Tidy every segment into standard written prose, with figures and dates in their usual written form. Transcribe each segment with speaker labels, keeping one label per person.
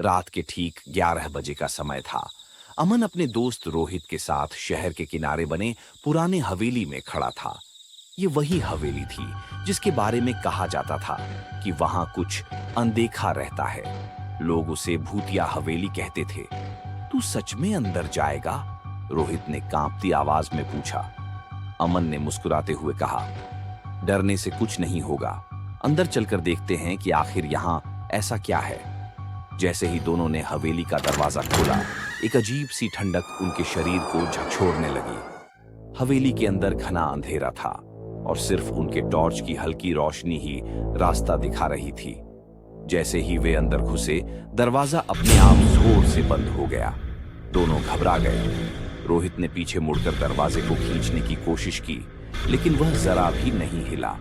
Speaker 1: रात के ठीक 11 बजे का समय था। अमन अपने दोस्त रोहित के साथ शहर के किनारे बने पुराने हवेली में खड़ा था। ये वही हवेली थी जिसके बारे में कहा जाता था कि वहां कुछ अनदेखा रहता है। लोग उसे भूतिया हवेली कहते थे। तू सच में अंदर जाएगा? रोहित ने कांपती आवाज में पूछा। अमन ने मुस्कुराते हुए कहा, डरने से कुछ नहीं होगा। अंदर चलकर देखते हैं कि आखिर यहाँ ऐसा क्या है। जैसे ही दोनों ने हवेली का दरवाजा खोला, एक अजीब सी ठंडक उनके शरीर को झकझोरने लगी। हवेली के अंदर घना अंधेरा था और सिर्फ उनके टॉर्च की हल्की रोशनी ही रास्ता दिखा रही थी। जैसे ही वे अंदर घुसे, दरवाजा अपने आप जोर से बंद हो गया। दोनों घबरा गए। रोहित ने पीछे मुड़कर दरवाजे को खींचने की कोशिश की, लेकिन वह जरा भी नहीं हिला।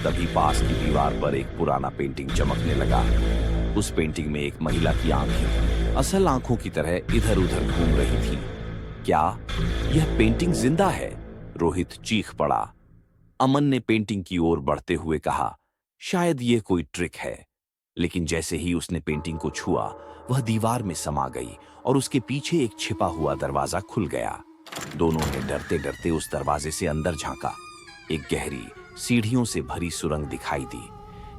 Speaker 1: तभी पास की दीवार पर एक पुराना पेंटिंग चमकने लगा। उस पेंटिंग में एक महिला की आंखें असल आंखों की तरह इधर उधर घूम रही थी। क्या यह पेंटिंग जिंदा है? रोहित चीख पड़ा। अमन ने पेंटिंग की ओर बढ़ते हुए कहा, शायद यह कोई ट्रिक है। लेकिन जैसे ही उसने पेंटिंग को छुआ, वह दीवार में समा गई और उसके पीछे एक छिपा हुआ दरवाजा खुल गया। दोनों ने डरते डरते उस दरवाजे से अंदर झांका। एक गहरी सीढ़ियों से भरी सुरंग दिखाई दी।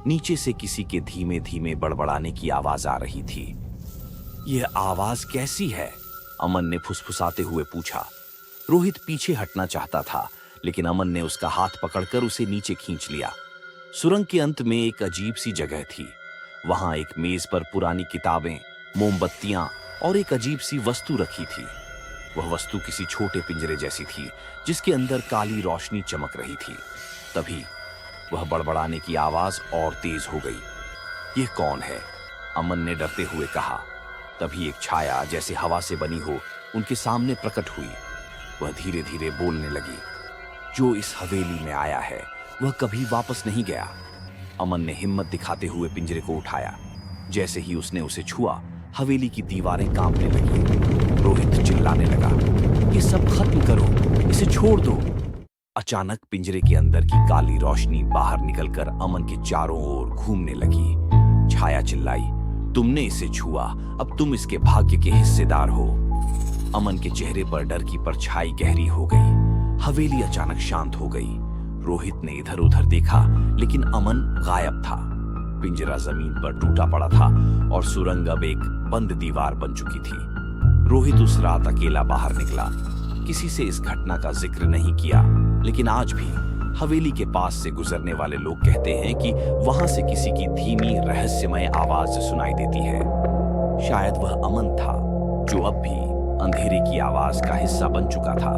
Speaker 1: नीचे से किसी के धीमे धीमे बड़बड़ाने की आवाज आ रही थी। यह आवाज कैसी है? अमन ने फुसफुसाते हुए पूछा। रोहित पीछे हटना चाहता था, लेकिन अमन ने उसका हाथ पकड़कर उसे नीचे खींच लिया। सुरंग के अंत में एक अजीब सी जगह थी। वहां एक मेज पर पुरानी किताबें, मोमबत्तियां और एक अजीब सी वस्तु रखी थी। वह वस्तु किसी छोटे पिंजरे जैसी थी, जिसके अंदर काली रोशनी चमक रही थी। तभी वह बड़बड़ाने की आवाज और तेज हो गई। यह कौन है? अमन ने डरते हुए कहा। तभी एक छाया जैसे हवा से बनी हो उनके सामने प्रकट हुई। वह धीरे धीरे बोलने लगी। जो इस हवेली में आया है वह कभी वापस नहीं गया। अमन ने हिम्मत दिखाते हुए पिंजरे को उठाया। जैसे ही उसने उसे छुआ, हवेली की दीवारें कांपने लगी। रोहित चिल्लाने लगा, ये सब खत्म करो, इसे छोड़ दो। अचानक पिंजरे के अंदर की काली रोशनी बाहर निकलकर अमन के चारों ओर घूमने लगी। छाया चिल्लाई, तुमने इसे छुआ, अब तुम इसके भाग्य के हिस्सेदार हो। अमन के चेहरे पर डर की परछाई गहरी हो गई। हवेली अचानक शांत हो गई। रोहित ने इधर उधर देखा, लेकिन अमन गायब था। पिंजरा जमीन पर टूटा पड़ा था और सुरंग अब एक बंद दीवार बन चुकी थी। रोहित उस रात अकेला बाहर निकला। किसी से इस घटना का जिक्र नहीं किया, लेकिन आज भी हवेली के पास से गुजरने वाले लोग कहते हैं कि वहां से किसी की धीमी रहस्यमय आवाज सुनाई देती है। शायद वह अमन था, जो अब भी अंधेरे की आवाज का हिस्सा बन चुका था।